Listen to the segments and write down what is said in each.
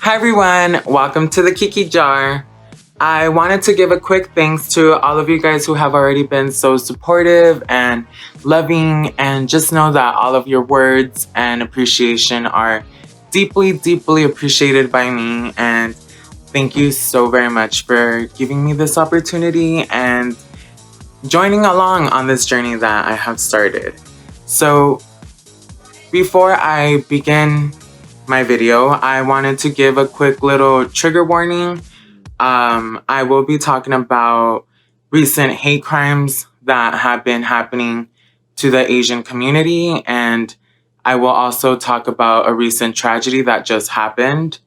Hi everyone, welcome to the Kiki Jar. I wanted to give a quick thanks to all of you guys who have already been so supportive and loving, and just know that all of your words and appreciation are deeply, deeply appreciated by me, and thank you so very much for giving me this opportunity and joining along on this journey that I have started. So before I begin my video, I wanted to give a quick little trigger warning. I will be talking about recent hate crimes that have been happening to the Asian community, and I will also talk about a recent tragedy that just happened.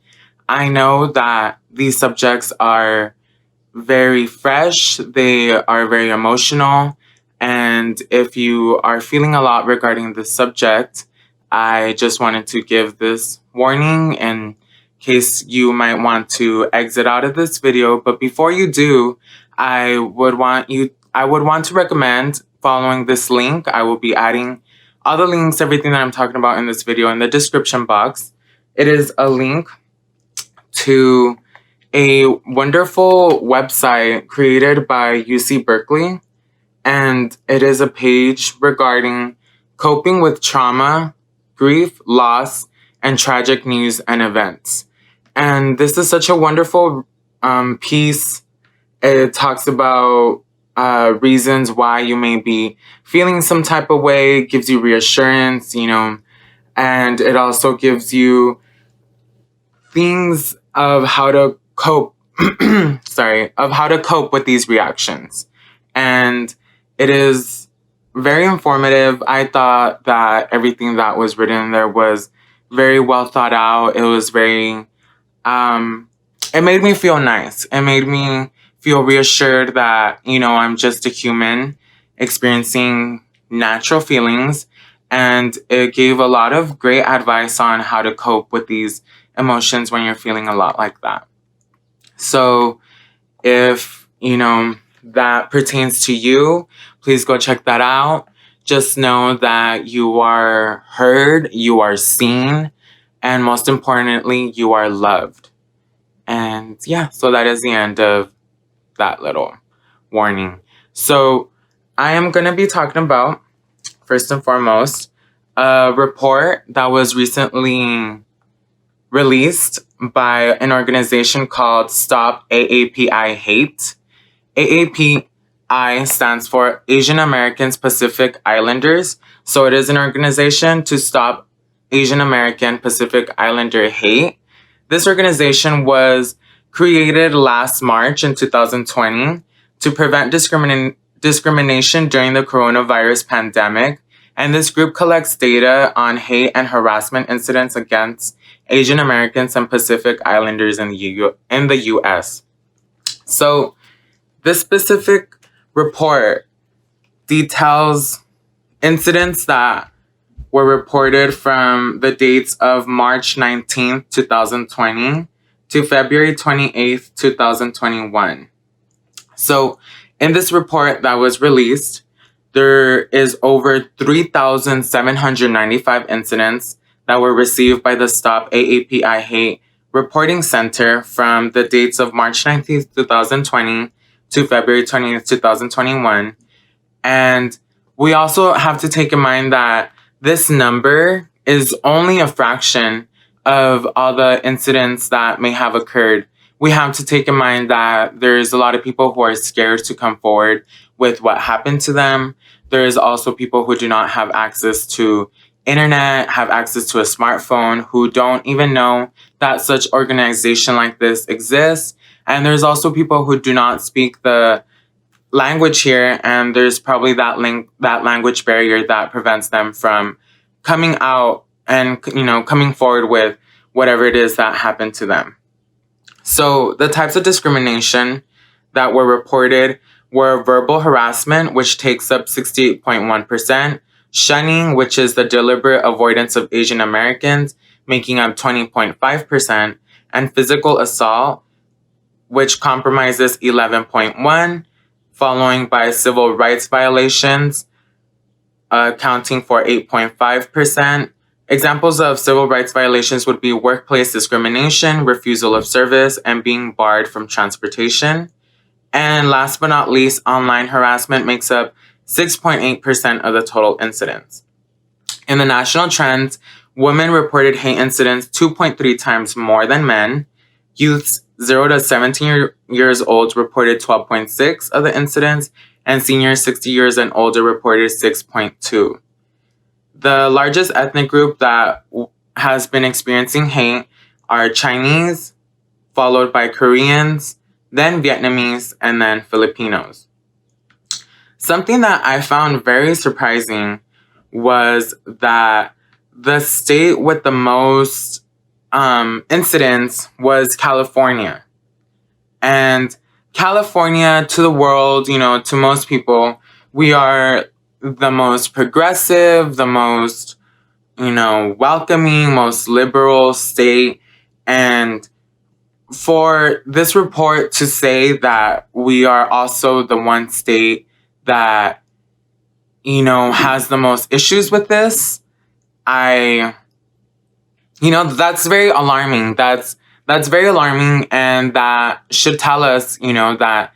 I know that these subjects are very fresh, they are very emotional, and if you are feeling a lot regarding this subject, I just wanted to give this warning in case you might want to exit out of this video. But before you do, I would want to recommend following this link. I will be adding all the links, everything that I'm talking about in this video in the description box. It is a link to a wonderful website created by UC Berkeley, and it is a page regarding coping with trauma, grief, loss, and tragic news and events. And this is such a wonderful piece. It talks about reasons why you may be feeling some type of way, gives you reassurance, and it also gives you things of how to cope, of how to cope with these reactions. And it is very informative. I thought that everything that was written there was very well thought out. It was very, it made me feel nice. It made me feel reassured that, I'm just a human experiencing natural feelings. And it gave a lot of great advice on how to cope with these emotions when you're feeling a lot like that. So if, that pertains to you, please go check that out. Just know that you are heard, you are seen, and most importantly, you are loved. And yeah, so that is the end of that little warning. So I am going to be talking about, first and foremost, a report that was recently released by an organization called Stop AAPI Hate. AAPI stands for Asian Americans Pacific Islanders. So it is an organization to stop Asian American Pacific Islander hate. This organization was created last March in 2020 to prevent discrimination during the coronavirus pandemic. And this group collects data on hate and harassment incidents against Asian Americans and Pacific Islanders in the U.S. So this specific report details incidents that were reported from the dates of March 19th, 2020 to February 28th, 2021. So in this report that was released, there is over 3,795 incidents that were received by the Stop AAPI Hate Reporting Center from the dates of March 19th, 2020 to February 20th, 2021. And we also have to take in mind that this number is only a fraction of all the incidents that may have occurred. We have to take in mind that there's a lot of people who are scared to come forward with what happened to them. There's also people who do not have access to internet, have access to a smartphone, who don't even know that such organization like this exists. And there's also people who do not speak the language here, and there's probably that language barrier that prevents them from coming out and coming forward with whatever it is that happened to them. So the types of discrimination that were reported were verbal harassment, which takes up 68.1%, shunning, which is the deliberate avoidance of Asian Americans, making up 20.5%, and physical assault, which compromises 11.1%, following by civil rights violations, accounting for 8.5%, Examples of civil rights violations would be workplace discrimination, refusal of service, and being barred from transportation. And last but not least, online harassment makes up 6.8% of the total incidents. In the national trends, women reported hate incidents 2.3 times more than men. Youths 0 to 17 years old reported 12.6 of the incidents, and seniors 60 years and older reported 6.2. The largest ethnic group that has been experiencing hate are Chinese, followed by Koreans, then Vietnamese, and then Filipinos. Something that I found very surprising was that the state with the most incidents was California. And California, to the world, to most people, we are the most progressive, the most, welcoming, most liberal state. And for this report to say that we are also the one state that, has the most issues with this, that's very alarming. That's very alarming, and that should tell us, that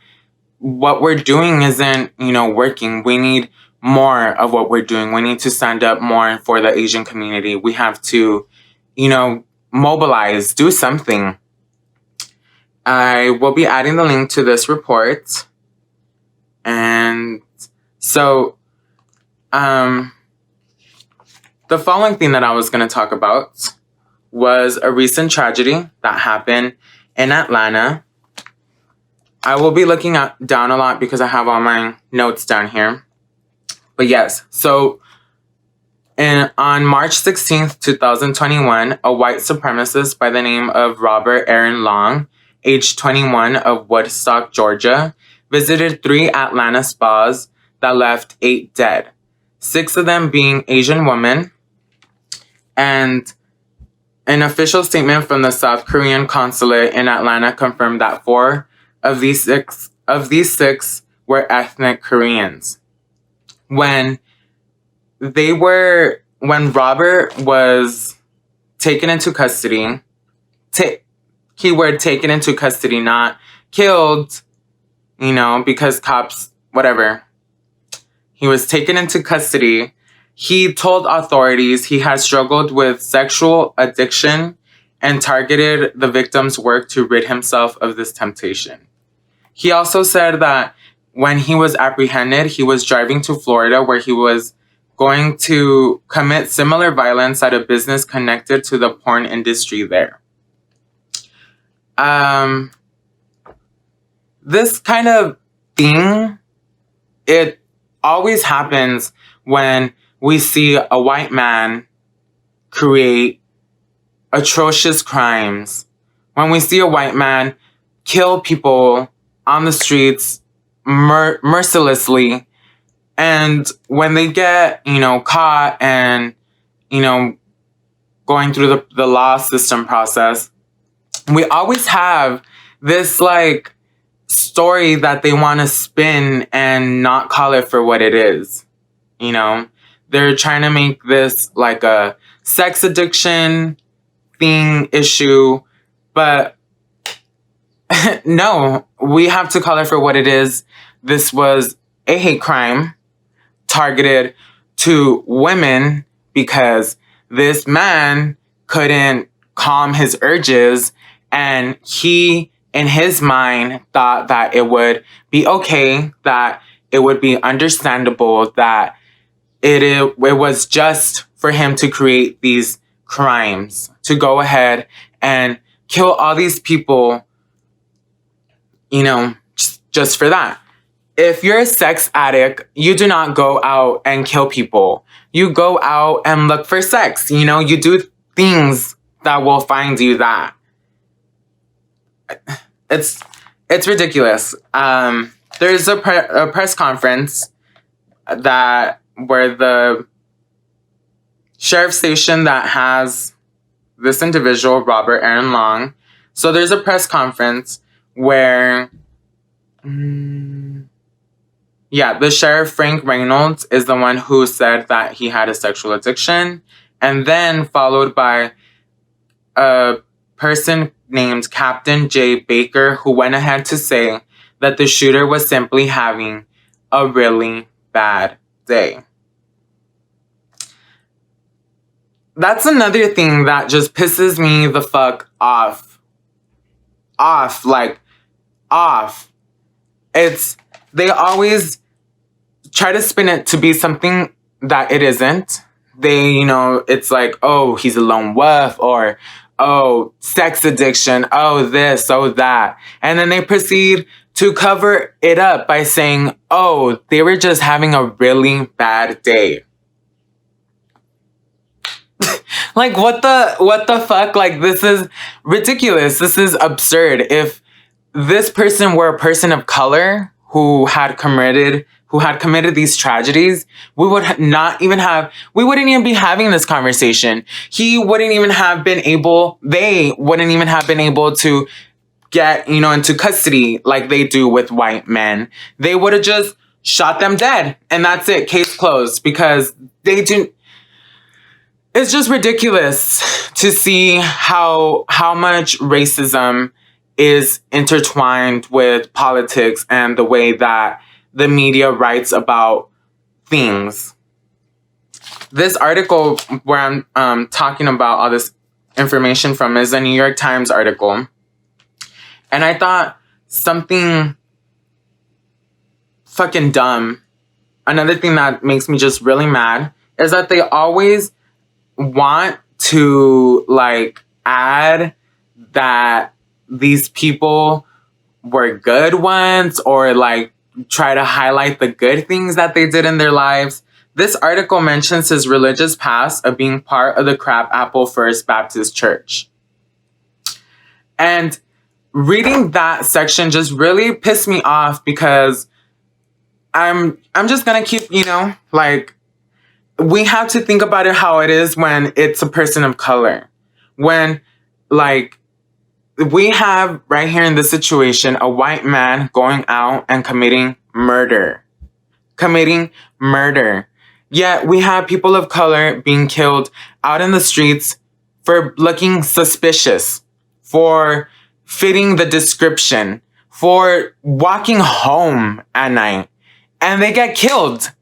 what we're doing isn't, working. We need more of what we're doing. We need to stand up more for the Asian community. We have to, mobilize, do something. I will be adding the link to this report. And so, the following thing that I was going to talk about was a recent tragedy that happened in Atlanta. I will be looking down a lot because I have all my notes down here. But yes, so on March 16th, 2021, a white supremacist by the name of Robert Aaron Long, age 21, of Woodstock, Georgia, visited 3 Atlanta spas that left 8 dead, 6 of them being Asian women. And an official statement from the South Korean consulate in Atlanta confirmed that 4 of these six were ethnic Koreans. When Robert was taken into custody, keyword taken into custody, not killed, because cops, whatever. He was taken into custody. He told authorities he had struggled with sexual addiction and targeted the victim's work to rid himself of this temptation. He also said that when he was apprehended, he was driving to Florida where he was going to commit similar violence at a business connected to the porn industry there. This kind of thing, it always happens when we see a white man create atrocious crimes. When we see a white man kill people on the streets mercilessly, and when they get, caught and, going through the law system process, we always have this, story that they want to spin and not call it for what it is. They're trying to make this like a sex addiction thing issue, but no, we have to call it for what it is. This was a hate crime targeted to women because this man couldn't calm his urges, and he, in his mind, thought that it would be okay, that it would be understandable, that it was just for him to create these crimes, to go ahead and kill all these people, just for that. If you're a sex addict, you do not go out and kill people. You go out and look for sex. You do things that will find you that. It's ridiculous. There's a press conference where the sheriff station that has this individual, Robert Aaron Long. So there's a press conference where, the sheriff, Frank Reynolds, is the one who said that he had a sexual addiction and then followed by a person named Captain J. Baker, who went ahead to say that the shooter was simply having a really bad day. That's another thing that just pisses me the fuck off. Off. They always try to spin it to be something that it isn't. It's like, oh, he's a lone wolf, or, oh, sex addiction, oh, this, oh, that. And then they proceed to cover it up by saying, oh, they were just having a really bad day. Like, what the fuck? Like, this is ridiculous. This is absurd. If this person were a person of color who had committed these tragedies, we wouldn't even be having this conversation. They wouldn't even have been able to get, into custody like they do with white men. They would have just shot them dead, and that's it. Case closed. Because it's just ridiculous to see how much racism is intertwined with politics and the way that the media writes about things. This article where I'm talking about all this information from is a New York Times article. And I thought something fucking dumb. Another thing that makes me just really mad is that they always want to, like, add that these people were good ones, or, like, try to highlight the good things that they did in their lives. This article mentions his religious past of being part of the Crabapple First Baptist Church. And reading that section just really pissed me off, because I'm just gonna keep, we have to think about it how it is when it's a person of color. When, like, we have right here in this situation a white man going out and committing murder. Yet we have people of color being killed out in the streets for looking suspicious, for fitting the description, for walking home at night. And they get killed.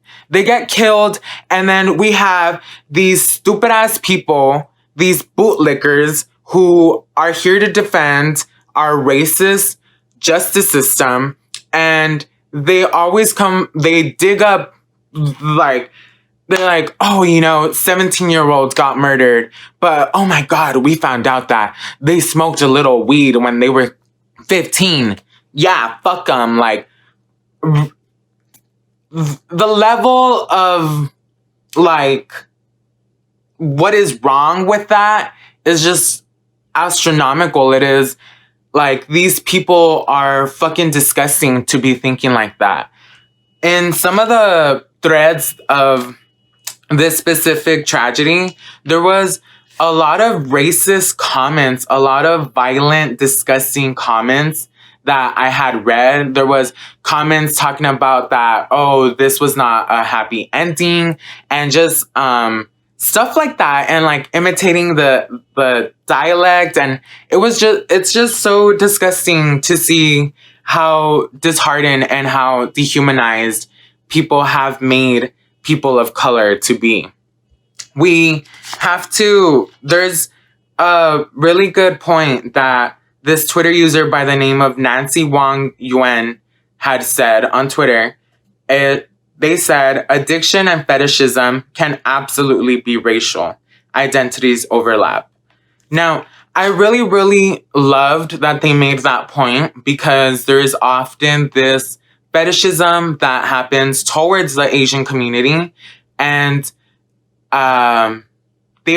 And then we have these stupid ass people, these bootlickers, who are here to defend our racist justice system. And they always they dig up, like, they're like, oh, 17-year-olds got murdered. But, oh my God, we found out that they smoked a little weed when they were 15. Yeah, fuck them. Like, the level of, like, what is wrong with that is just astronomical. It is, like, these people are fucking disgusting to be thinking like that. In some of the threads of this specific tragedy, there was a lot of racist comments, a lot of violent, disgusting comments that I had read. There was comments talking about that, oh, this was not a happy ending, and just stuff like that, and like imitating the dialect. And it's just so disgusting to see how disheartened and how dehumanized people have made people of color to be. There's a really good point that this Twitter user by the name of Nancy Wong Yuen had said on Twitter. They said, addiction and fetishism can absolutely be racial. Identities overlap. Now, I really, really loved that they made that point, because there is often this fetishism that happens towards the Asian community, and they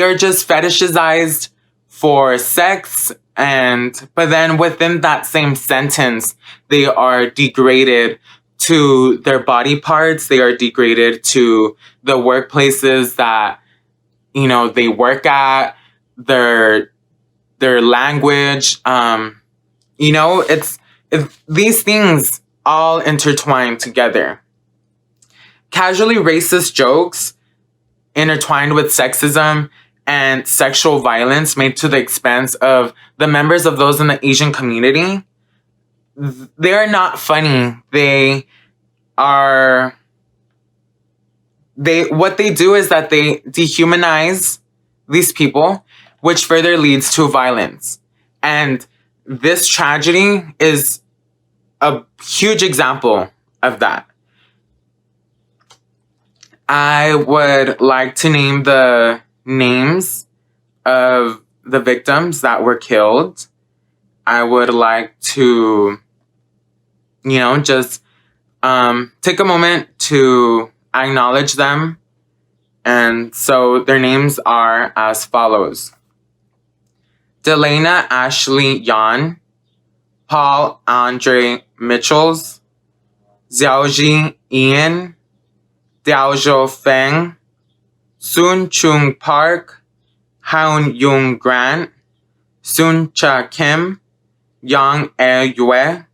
are just fetishized for sex, but then within that same sentence, they are degraded to their body parts. They are degraded to the workplaces that, they work at, their language. It's these things all intertwined together. Casually racist jokes intertwined with sexism and sexual violence made to the expense of the members of those in the Asian community, they're not funny. Are what they do is that they dehumanize these people, which further leads to violence. And this tragedy is a huge example of that. I would like to name the names of the victims that were killed. I would like to, just take a moment to acknowledge them. And so their names are as follows: Delana Ashley Yan, Paul Andre Mitchells, Xiaoji Ian, Diaozhou Feng, Sun Chung Park, Haun Yung Grant, Sun Cha Kim, Yang E Yue,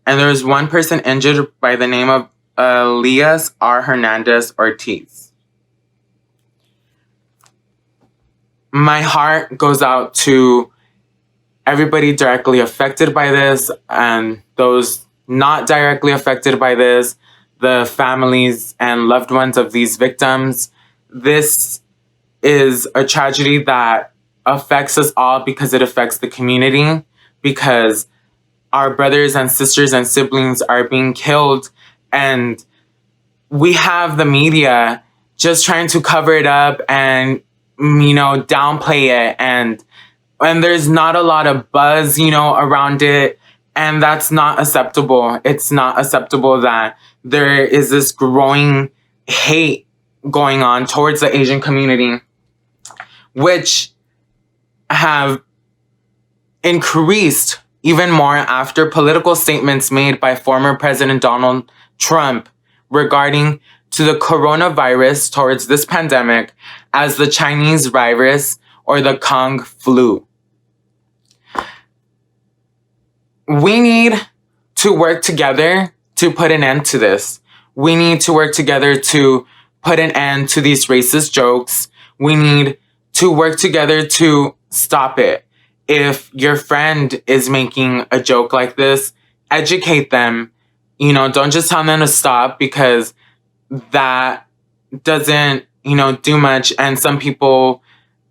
and there was one person injured by the name of Elias R. Hernandez Ortiz. My heart goes out to everybody directly affected by this and those not directly affected by this, the families and loved ones of these victims. This is a tragedy that affects us all because it affects the community, because our brothers and sisters and siblings are being killed, and we have the media just trying to cover it up and, downplay it, and there's not a lot of buzz, around it, and that's not acceptable. It's not acceptable that there is this growing hate going on towards the Asian community, which have increased even more after political statements made by former President Donald Trump regarding to the coronavirus towards this pandemic as the Chinese virus or the Kung flu. We need to work together to put an end to this. We need to work together to put an end to these racist jokes. We need to work together to stop it. If your friend is making a joke like this, educate them. Don't just tell them to stop, because that doesn't, do much. And some people,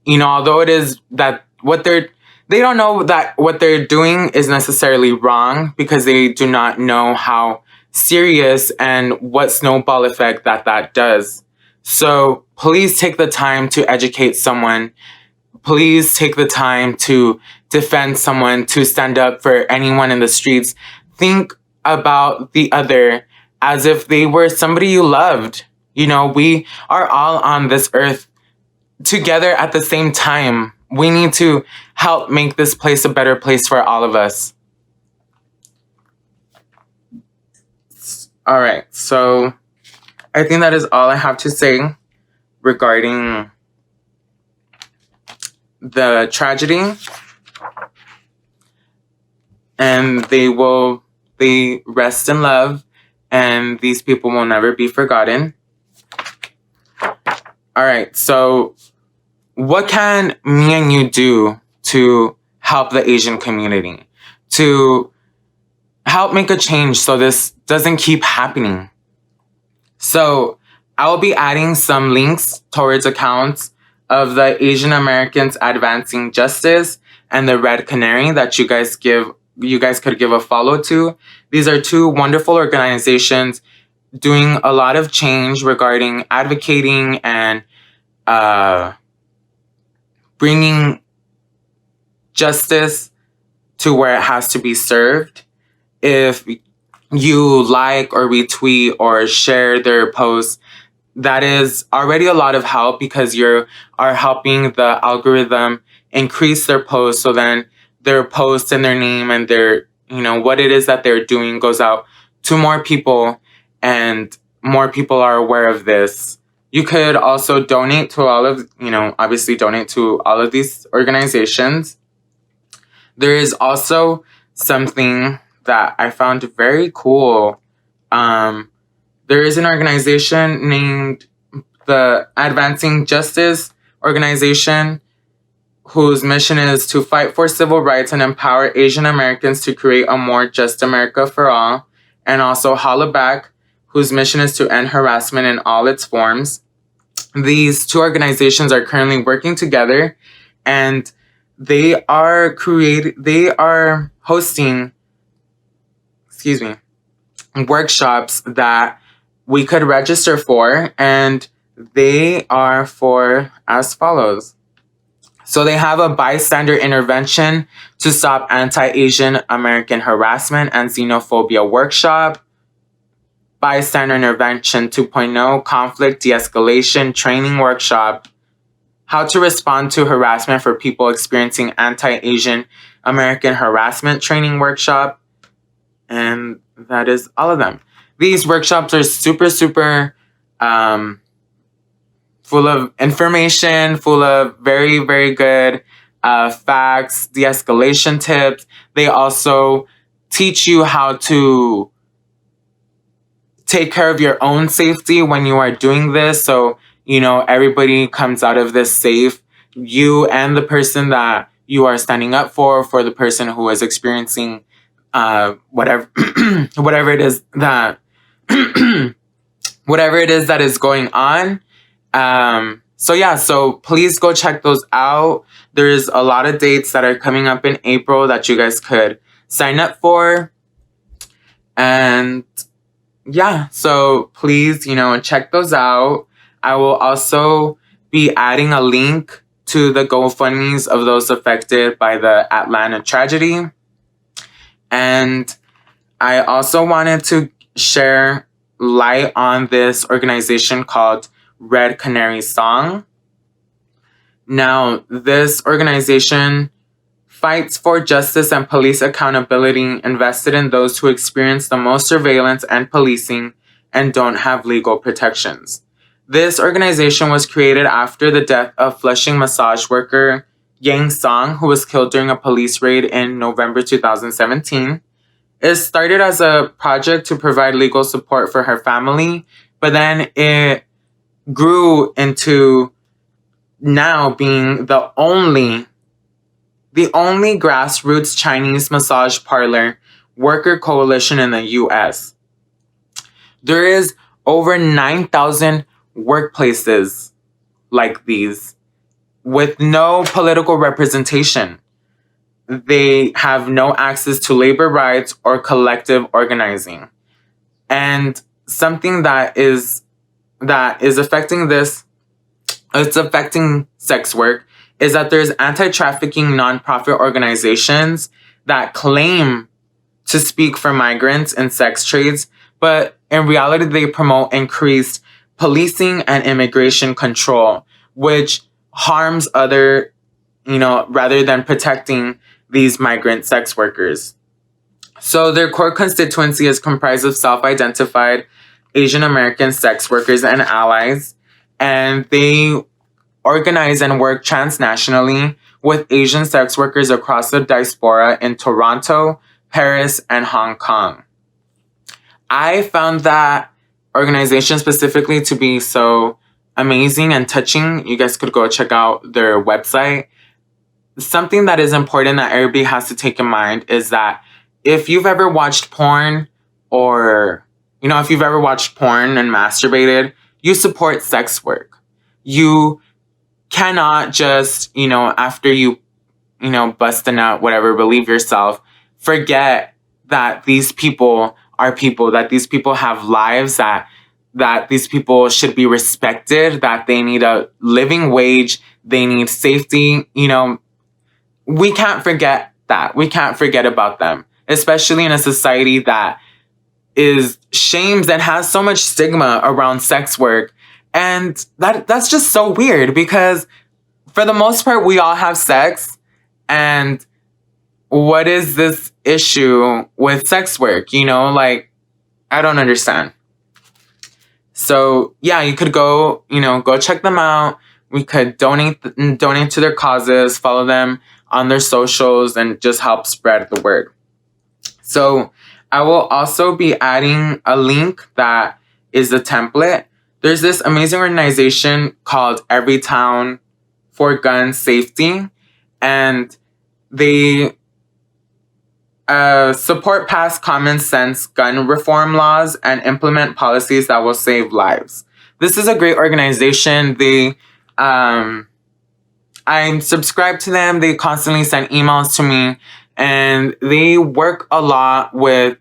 although it is that they don't know that what they're doing is necessarily wrong, because they do not know how serious and what snowball effect that does. So please take the time to educate someone. Please take the time to defend someone, to stand up for anyone in the streets. Think about the other as if they were somebody you loved. We are all on this earth together at the same time. We need to help make this place a better place for all of us. All right, so I think that is all I have to say regarding the tragedy. And they rest in love, and these people will never be forgotten. All right, so what can me and you do to help the Asian community, to help make a change so this doesn't keep happening? So I will be adding some links towards accounts of the Asian Americans Advancing Justice and the Red Canary that you guys could give a follow to. These are two wonderful organizations doing a lot of change regarding advocating and bringing justice to where it has to be served. If you like or retweet or share their posts, that is already a lot of help, because you are helping the algorithm increase their posts, so then their post and their name and their, what it is that they're doing goes out to more people, and more people are aware of this. You could also donate to obviously donate to all of these organizations. There is also something that I found very cool. There is an organization named the Advancing Justice Organization, whose mission is to fight for civil rights and empower Asian Americans to create a more just America for all. And also Holla Back, whose mission is to end harassment in all its forms. These two organizations are currently working together, and they are hosting, workshops that we could register for, and they are for as follows. So they have a bystander intervention to stop anti-Asian American harassment and xenophobia workshop, bystander intervention 2.0 conflict de-escalation training workshop, how to respond to harassment for people experiencing anti-Asian American harassment training workshop, and that is all of them. These workshops are super, super full of information, full of very, very good facts, de-escalation tips. They also teach you how to take care of your own safety when you are doing this. So, everybody comes out of this safe. You and the person that you are standing up for the person who is experiencing whatever it is that whatever it is that is going on. So please go check those out. There's a lot of dates that are coming up in April that you guys could sign up for. And yeah, so please, check those out. I will also be adding a link to the GoFundMes of those affected by the Atlanta tragedy. And I also wanted to share light on this organization called Red Canary Song. Now, this organization fights for justice and police accountability invested in those who experience the most surveillance and policing and don't have legal protections. This organization was created after the death of Flushing massage worker Yang Song, who was killed during a police raid in November 2017. It started as a project to provide legal support for her family, but then it grew into now being the only grassroots Chinese massage parlor worker coalition in the U.S. There is over 9,000 workplaces like these with no political representation. They have no access to labor rights or collective organizing. And something that is affecting this, it's affecting sex work, is that there's anti-trafficking nonprofit organizations that claim to speak for migrants in sex trades, but in reality, they promote increased policing and immigration control, which harms other, rather than protecting these migrant sex workers. So their core constituency is comprised of self-identified Asian American sex workers and allies, and they organize and work transnationally with Asian sex workers across the diaspora in Toronto, Paris, and Hong Kong. I found that organization specifically to be so amazing and touching. You guys could go check out their website. Something that is important that everybody has to take in mind is that if you've ever watched porn or, if you've ever watched porn and masturbated, you support sex work. You cannot just, after you, bust a nut, whatever, relieve yourself, forget that these people are people, that these people have lives, that these people should be respected, that they need a living wage, they need safety. We can't forget that. We can't forget about them, especially in a society that is shames and has so much stigma around sex work. And that's just so weird because for the most part, we all have sex. And what is this issue with sex work? I don't understand. So yeah, you could go check them out. We could donate to their causes, follow them on their socials, and just help spread the word. So I will also be adding a link that is a template. There's this amazing organization called Every Town for Gun Safety, and they support pass common sense gun reform laws and implement policies that will save lives. This is a great organization. I'm subscribed to them. They constantly send emails to me, and they work a lot with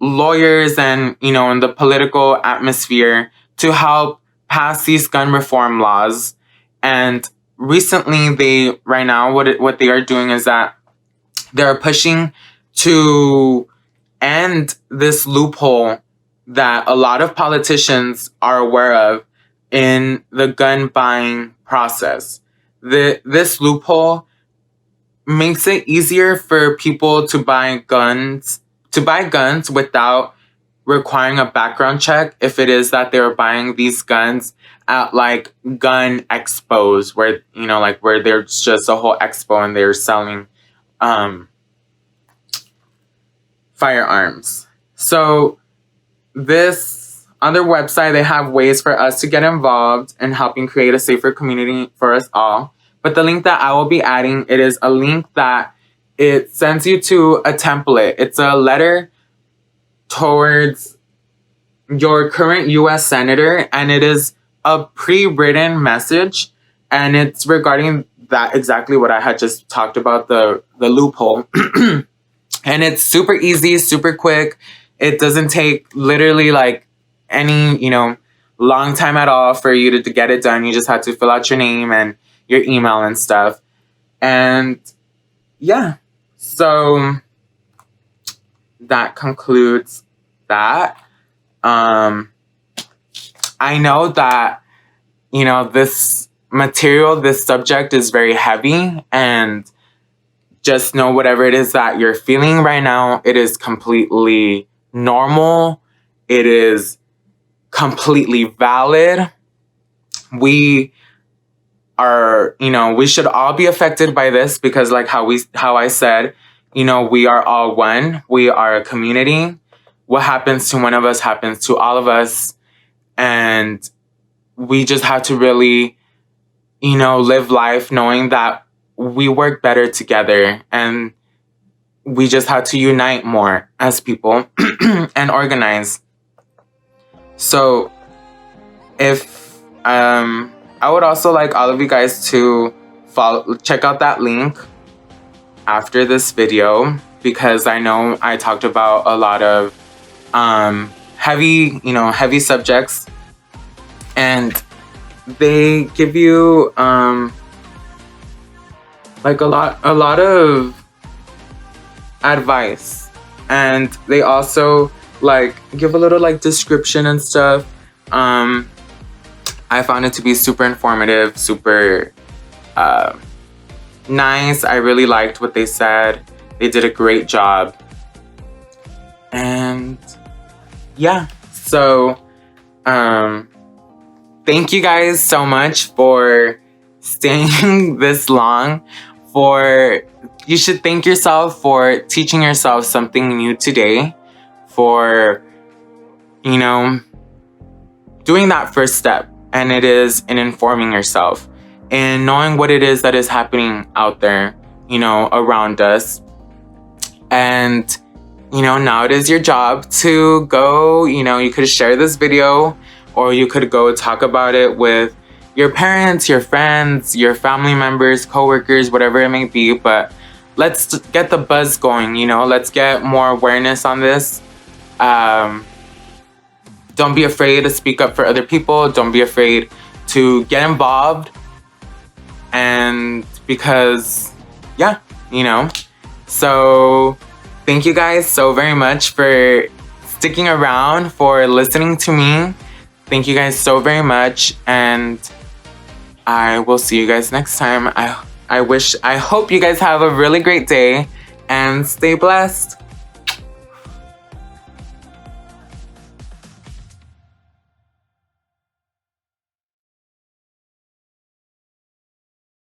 lawyers and, in the political atmosphere to help pass these gun reform laws. And recently, right now, what they are doing is that they're pushing to end this loophole that a lot of politicians are aware of in the gun buying process. This loophole makes it easier for people to buy guns without requiring a background check if it is that they're buying these guns at like gun expos where where there's just a whole expo and they're selling firearms. So this other website, they have ways for us to get involved in helping create a safer community for us all. But the link that I will be adding, it is a link that it sends you to a template. It's a letter towards your current U.S. Senator, and it is a pre-written message, and it's regarding that exactly what I had just talked about, the loophole. And it's super easy, super quick. It doesn't take literally like any, long time at all for you to get it done. You just have to fill out your name and your email and stuff. And yeah, so that concludes that. I know that, this material, this subject is very heavy, and just know whatever it is that you're feeling right now, it is completely normal. It is completely valid. We are, we should all be affected by this because like how I said, we are all one. We are a community. What happens to one of us happens to all of us. And we just have to really, live life knowing that we work better together, and we just have to unite more as people and organize. So if I would also like all of you guys to check out that link after this video, because I know I talked about a lot of heavy subjects, and they give you like a lot of advice, and they also like give a little like description and stuff. I found it to be super informative, super nice. I really liked what they said. They did a great job. And yeah, so thank you guys so much for staying this long. You should thank yourself for teaching yourself something new today, for doing that first step, and it is in informing yourself and knowing what it is that is happening out there, around us. And now it is your job to go, you could share this video, or you could go talk about it with your parents, your friends, your family members, coworkers, whatever it may be. But let's get the buzz going, let's get more awareness on this. Don't be afraid to speak up for other people. Don't be afraid to get involved. And because, yeah, so thank you guys so very much for sticking around, for listening to me. Thank you guys so very much, and I will see you guys next time. I hope you guys have a really great day and stay blessed.